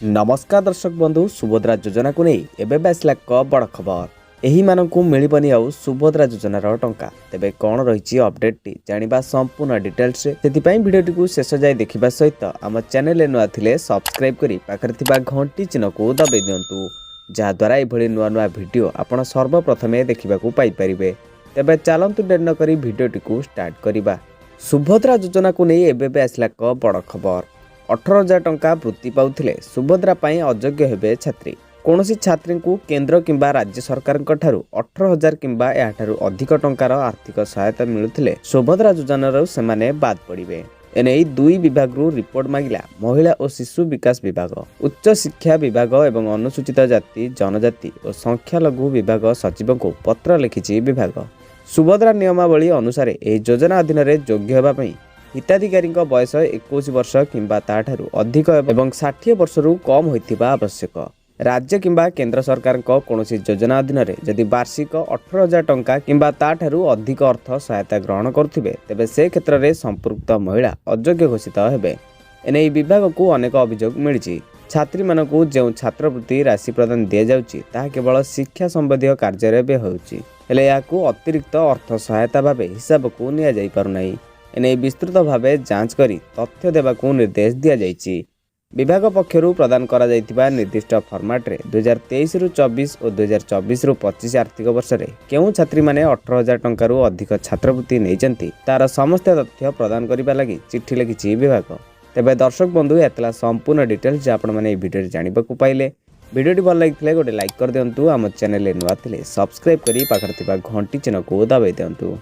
नमस्कार दर्शक बंधु सुभद्रा योजना को नहीं एवं आसला बड़ खबर एही मानकु मिलिबनी आउ सुभद्रा योजनार टंका तेबे कौन रही अपडेट टी जानिबा संपूर्ण डिटेल्स भिडियोटी को शेष जाए देखा सहित आम चैनल नुआ थिले सब्सक्राइब करी पाखरे थिबा घंटी चिन्ह को दबाई दिंतु जहाद्वारा ये नुआ नुआ भिडियो आपण सर्वप्रथमे देखा पाई परिबे। तेबे चलंतु डेर न करी भिडियोटी को स्टार्ट करिबा। सुभद्रा योजना को नहीं एबे आसला बड़ खबर 18,000 टंका वृत्ति पाउथिले सुभद्रा पाई अयोग्य हेबे छात्री। कौनसी छात्री को केंद्र किंबा राज्य सरकार 18,000 किंबा याठारु अधिक टंकार आर्थिक सहायता मिलुथिले सुभद्रा योजनार सेमाने बाद पड़िबे। एने दुई विभाग रिपोर्ट मांगिला महिला और शिशु विकास विभाग, उच्च शिक्षा विभाग एवं अनुसूचित जाति जनजाति और संख्यालघु विभाग सचिव को पत्र लिखिछि विभाग। सुभद्रा नियमावली अनुसार यह योजना अधीन योग्य होगापी हिताधिकारी बयस 21 वर्ष किंबा ताठारु अधिक एवं 60 वर्षरु कम होइथिबा आवश्यक। राज्य किंबा केंद्र सरकार कौनसी योजना अधीन जदि वार्षिक 18,000 टंका किंबा ताठारु अधिक अर्थ सहायता ग्रहण करुथिबे तेबे से क्षेत्र में संपृक्त महिला अयोग्य घोषित हेबे। एने विभाग को अनेक अभियोग मिली। छात्री मानकु जो छात्रवृत्ति राशि प्रदान दि जाउछि ताहा केवल शिक्षा संबंधी कार्य व्यय होउछि, हेले याकु अतिरिक्त अर्थ सहायता भावे हिसाब को निया जाई पारुनाई। एने विस्तृत भावे जांच करी तथ्य देबाकू निर्देश दिया जाइछि। विभाग पक्षरु प्रदान करा जाइतिबा निर्दिष्ट फॉर्मेट रे 2023 रु 24 और 2024 रु 25 आर्थिक वर्ष रे केउ छात्री माने 18,000 टंका रु अधिक छात्रवृत्ति नैचंती तार समस्त तथ्य प्रदान करिबा लागि चिट्ठी लिखिछि विभाग। तेबे दर्शक बंधु एतला संपूर्ण डिटेल्स आपण माने ए वीडियो रे जानिबाकू पाइले। वीडियोटी भल लागिथिले गोटे लाइक कर दियंतु। आम चैनल नुआ थिले सब्सक्राइब करी पाखर थिबा घंटी चिन्ह को दबाई दियंतु।